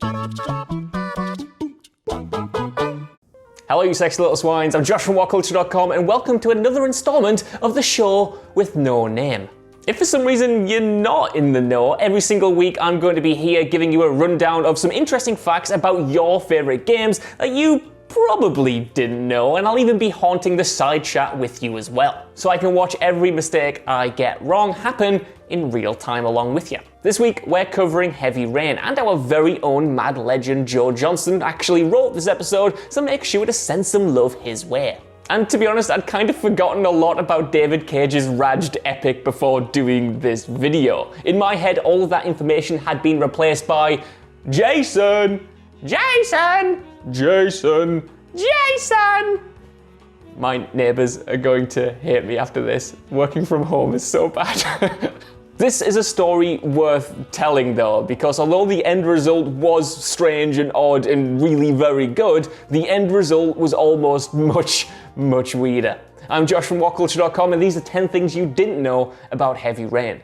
Hello you sexy little swines, I'm Josh from WhatCulture.com and welcome to another installment of the show with no name. If for some reason you're not in the know, every single week I'm going to be here giving you a rundown of some interesting facts about your favourite games that you probably didn't know, and I'll even be haunting the side chat with you as well, so I can watch every mistake I get wrong happen in real time along with you. This week we're covering Heavy Rain, and our very own mad legend Joe Johnston actually wrote this episode, so make sure to send some love his way. And to be honest, I'd kind of forgotten a lot about David Cage's Raj'd epic before doing this video. In my head, all of that information had been replaced by Jason! Jason! Jason! Jason! My neighbours are going to hate me after this. Working from home is so bad. This is a story worth telling though, because although the end result was strange and odd and really very good, the end result was almost much weirder. I'm Josh from WhatCulture.com and these are 10 things you didn't know about Heavy Rain.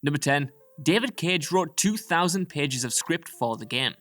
Number 10. David Cage wrote 2,000 pages of script for the game.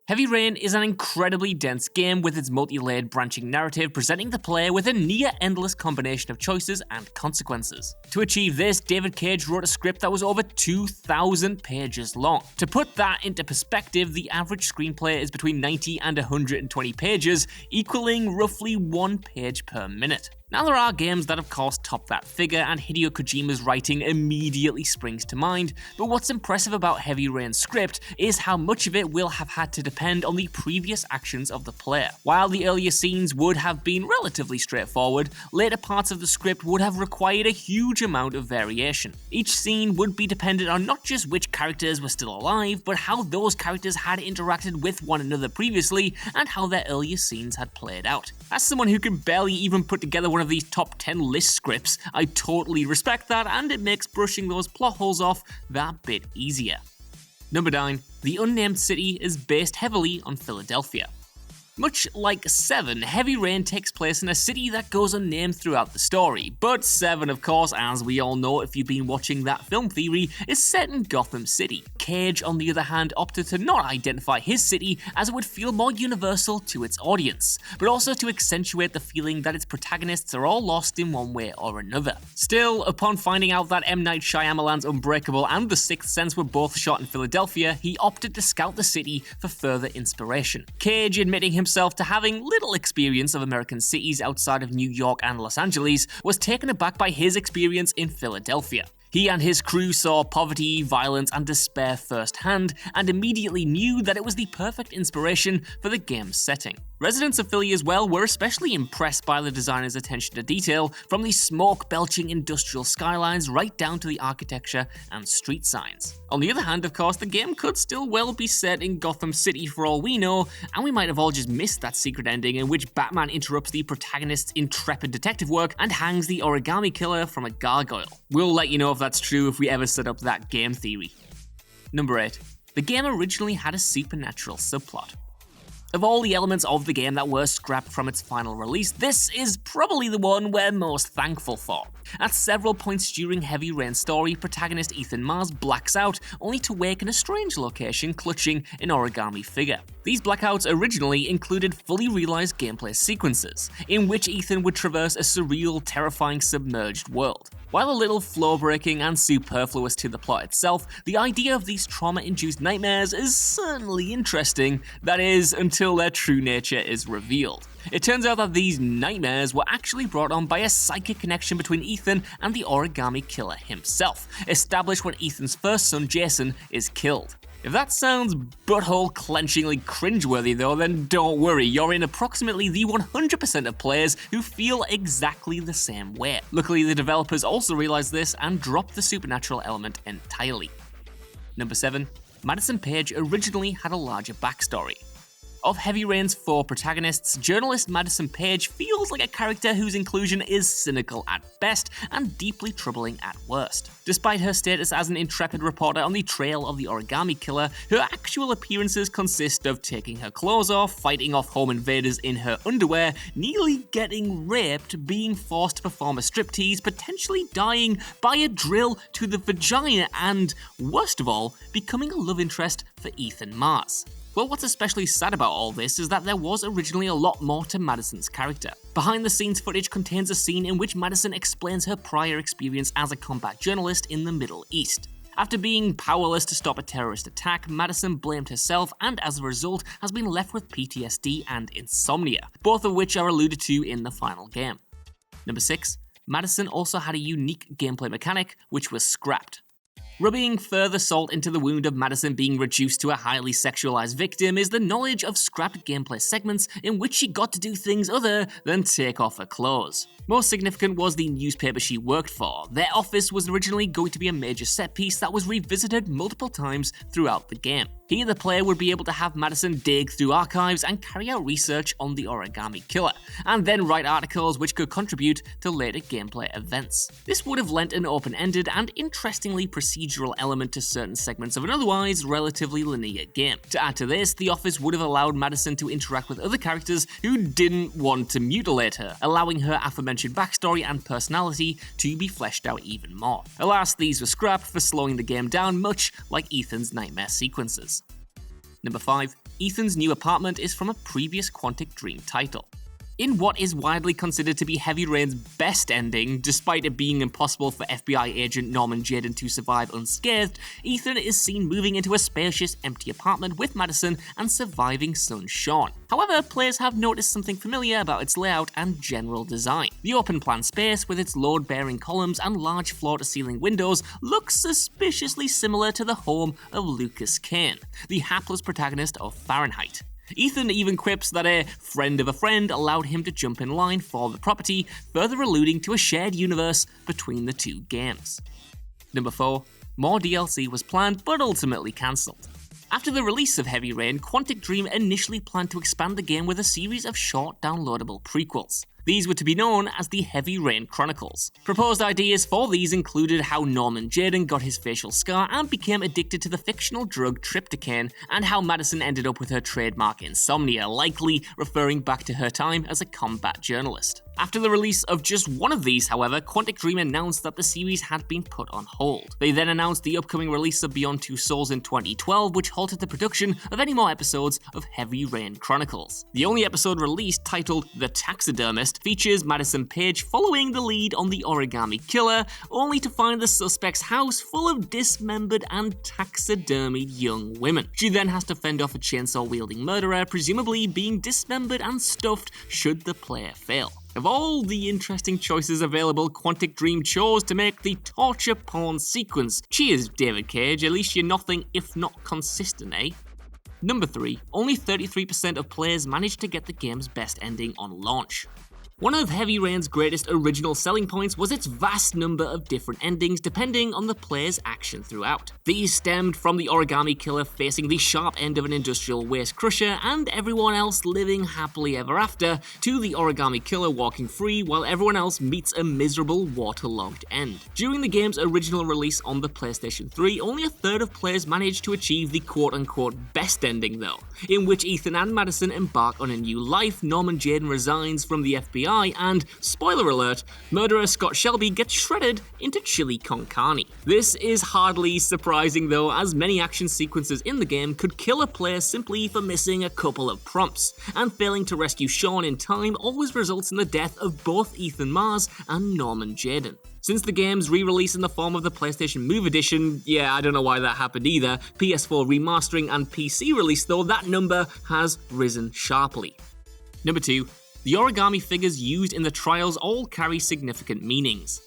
Heavy Rain is an incredibly dense game with its multi-layered branching narrative presenting the player with a near-endless combination of choices and consequences. To achieve this, David Cage wrote a script that was over 2,000 pages long. To put that into perspective, the average screenplay is between 90 and 120 pages, equaling roughly 1 page per minute. Now there are games that of course top that figure, and Hideo Kojima's writing immediately springs to mind, but what's impressive about Heavy Rain's script is how much of it will have had to depend on the previous actions of the player. While the earlier scenes would have been relatively straightforward, later parts of the script would have required a huge amount of variation. Each scene would be dependent on not just which characters were still alive, but how those characters had interacted with one another previously, and how their earlier scenes had played out. As someone who can barely even put together one of these top 10 list scripts, I totally respect that, and it makes brushing those plot holes off that bit easier. Number 9. The unnamed city is based heavily on Philadelphia. Much like 7, Heavy Rain takes place in a city that goes unnamed throughout the story, but 7, of course, as we all know if you've been watching that film theory, is set in Gotham City. Cage, on the other hand, opted to not identify his city as it would feel more universal to its audience, but also to accentuate the feeling that its protagonists are all lost in one way or another. Still, upon finding out that M. Night Shyamalan's Unbreakable and The Sixth Sense were both shot in Philadelphia, he opted to scout the city for further inspiration. Cage, admitting himself to having little experience of American cities outside of New York and Los Angeles, was taken aback by his experience in Philadelphia. He and his crew saw poverty, violence, and despair firsthand, and immediately knew that it was the perfect inspiration for the game's setting. Residents of Philly as well were especially impressed by the designer's attention to detail, from the smoke-belching industrial skylines right down to the architecture and street signs. On the other hand, of course, the game could still well be set in Gotham City for all we know, and we might have all just missed that secret ending in which Batman interrupts the protagonist's intrepid detective work and hangs the Origami Killer from a gargoyle. We'll let you know if that's true if we ever set up that game theory. Number 8. The game originally had a supernatural subplot. Of all the elements of the game that were scrapped from its final release, this is probably the one we're most thankful for. At several points during Heavy Rain's story, protagonist Ethan Mars blacks out, only to wake in a strange location clutching an origami figure. These blackouts originally included fully realized gameplay sequences, in which Ethan would traverse a surreal, terrifying submerged world. While a little floor-breaking and superfluous to the plot itself, the idea of these trauma-induced nightmares is certainly interesting, that is, until their true nature is revealed. It turns out that these nightmares were actually brought on by a psychic connection between Ethan and the Origami Killer himself, established when Ethan's first son, Jason, is killed. If that sounds butthole-clenchingly cringeworthy though, then don't worry, you're in approximately the 100% of players who feel exactly the same way. Luckily, the developers also realized this and dropped the supernatural element entirely. Number 7. Madison PAIGE originally had a larger backstory. Of Heavy Rain's 4 protagonists, journalist Madison PAIGE feels like a character whose inclusion is cynical at best and deeply troubling at worst. Despite her status as an intrepid reporter on the trail of the Origami Killer, her actual appearances consist of taking her clothes off, fighting off home invaders in her underwear, nearly getting raped, being forced to perform a striptease, potentially dying by a drill to the vagina, and, worst of all, becoming a love interest for Ethan Mars. Well, what's especially sad about all this is that there was originally a lot more to Madison's character. Behind the scenes footage contains a scene in which Madison explains her prior experience as a combat journalist in the Middle East. After being powerless to stop a terrorist attack, Madison blamed herself and as a result has been left with PTSD and insomnia, both of which are alluded to in the final game. Number 6. Madison also had a unique gameplay mechanic, which was scrapped. Rubbing further salt into the wound of Madison being reduced to a highly sexualized victim is the knowledge of scrapped gameplay segments in which she got to do things other than take off her clothes. Most significant was the newspaper she worked for. Their office was originally going to be a major set piece that was revisited multiple times throughout the game. Here the player would be able to have Madison dig through archives and carry out research on the Origami Killer, and then write articles which could contribute to later gameplay events. This would have lent an open-ended and interestingly procedural element to certain segments of an otherwise relatively linear game. To add to this, the office would have allowed Madison to interact with other characters who didn't want to mutilate her, allowing her aforementioned backstory and personality to be fleshed out even more. Alas, these were scrapped for slowing the game down, much like Ethan's nightmare sequences. Number 5. Ethan's new apartment is from a previous Quantic Dream title. In what is widely considered to be Heavy Rain's best ending, despite it being impossible for FBI agent Norman Jayden to survive unscathed, Ethan is seen moving into a spacious, empty apartment with Madison and surviving son Sean. However, players have noticed something familiar about its layout and general design. The open-plan space, with its load-bearing columns and large floor-to-ceiling windows, looks suspiciously similar to the home of Lucas Kane, the hapless protagonist of Fahrenheit. Ethan even quips that a friend of a friend allowed him to jump in line for the property, further alluding to a shared universe between the two games. Number 4. More DLC was planned but ultimately cancelled. After the release of Heavy Rain, Quantic Dream initially planned to expand the game with a series of short downloadable prequels. These were to be known as the Heavy Rain Chronicles. Proposed ideas for these included how Norman Jayden got his facial scar and became addicted to the fictional drug tryptophan, and how Madison ended up with her trademark insomnia, likely referring back to her time as a combat journalist. After the release of just one of these, however, Quantic Dream announced that the series had been put on hold. They then announced the upcoming release of Beyond Two Souls in 2012, which halted the production of any more episodes of Heavy Rain Chronicles. The only episode released, titled The Taxidermist, features Madison PAIGE following the lead on the Origami Killer, only to find the suspect's house full of dismembered and taxidermied young women. She then has to fend off a chainsaw-wielding murderer, presumably being dismembered and stuffed should the player fail. Of all the interesting choices available, Quantic Dream chose to make the torture porn sequence. Cheers, David Cage, at least you're nothing if not consistent, eh? Number 3. Only 33% of players managed to get the game's best ending on launch. One of Heavy Rain's greatest original selling points was its vast number of different endings depending on the player's action throughout. These stemmed from the Origami Killer facing the sharp end of an industrial waste crusher and everyone else living happily ever after, to the Origami Killer walking free while everyone else meets a miserable waterlogged end. During the game's original release on the PlayStation 3, only a third of players managed to achieve the quote-unquote best ending though, in which Ethan and Madison embark on a new life, Norman Jayden resigns from the FBI, and, spoiler alert, murderer Scott Shelby gets shredded into chili con carne. This is hardly surprising though, as many action sequences in the game could kill a player simply for missing a couple of prompts, and failing to rescue Sean in time always results in the death of both Ethan Mars and Norman Jayden. Since the game's re-release in the form of the PlayStation Move Edition, yeah, I don't know why that happened either, PS4 remastering and PC release though, that number has risen sharply. Number 2. The origami figures used in the trials all carry significant meanings.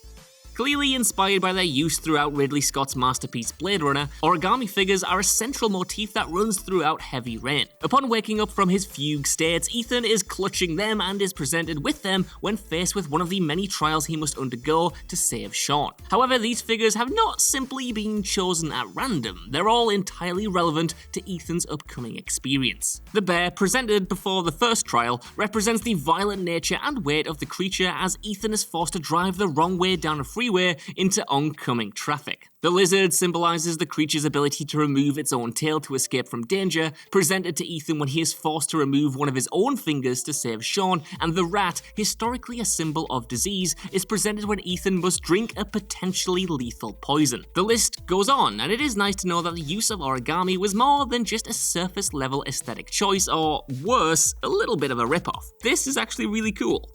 Clearly inspired by their use throughout Ridley Scott's masterpiece Blade Runner, origami figures are a central motif that runs throughout Heavy Rain. Upon waking up from his fugue states, Ethan is clutching them and is presented with them when faced with one of the many trials he must undergo to save Sean. However, these figures have not simply been chosen at random, they're all entirely relevant to Ethan's upcoming experience. The bear, presented before the first trial, represents the violent nature and weight of the creature as Ethan is forced to drive the wrong way down a freeway freeway into oncoming traffic. The lizard symbolizes the creature's ability to remove its own tail to escape from danger, presented to Ethan when he is forced to remove one of his own fingers to save Sean, and the rat, historically a symbol of disease, is presented when Ethan must drink a potentially lethal poison. The list goes on, and it is nice to know that the use of origami was more than just a surface-level aesthetic choice, or worse, a little bit of a ripoff. This is actually really cool.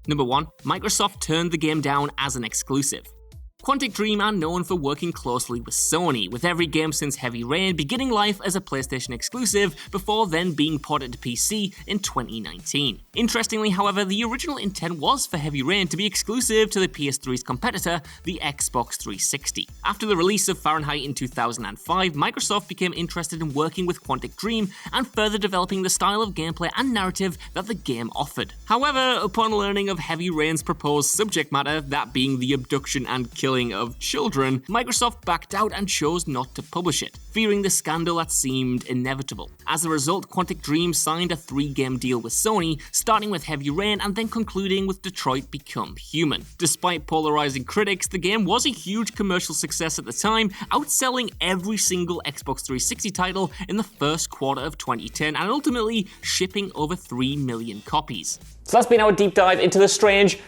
Number 1. Microsoft turned the game down as an exclusive. Quantic Dream are known for working closely with Sony, with every game since Heavy Rain beginning life as a PlayStation exclusive before then being ported to PC in 2019. Interestingly, however, the original intent was for Heavy Rain to be exclusive to the PS3's competitor, the Xbox 360. After the release of Fahrenheit in 2005, Microsoft became interested in working with Quantic Dream and further developing the style of gameplay and narrative that the game offered. However, upon learning of Heavy Rain's proposed subject matter, that being the abduction and killing of children, Microsoft backed out and chose not to publish it, fearing the scandal that seemed inevitable. As a result, Quantic Dream signed a 3-game deal with Sony, starting with Heavy Rain and then concluding with Detroit Become Human. Despite polarizing critics, the game was a huge commercial success at the time, outselling every single Xbox 360 title in the first quarter of 2010 and ultimately shipping over 3 million copies. So that's been our deep dive into the strange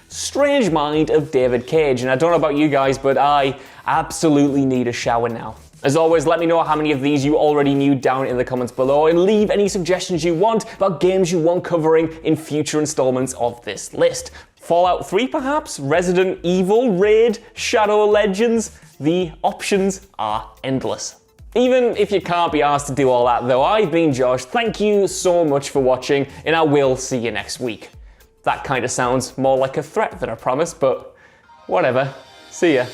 mind of David Cage. And I don't know about you guys, but I absolutely need a shower now. As always, let me know how many of these you already knew down in the comments below, and leave any suggestions you want about games you want covering in future installments of this list. Fallout 3 perhaps? Resident Evil? Raid? Shadow Legends? The options are endless. Even if you can't be asked to do all that though, I've been Josh, thank you so much for watching, and I will see you next week. That kind of sounds more like a threat than a promise, but whatever. See ya.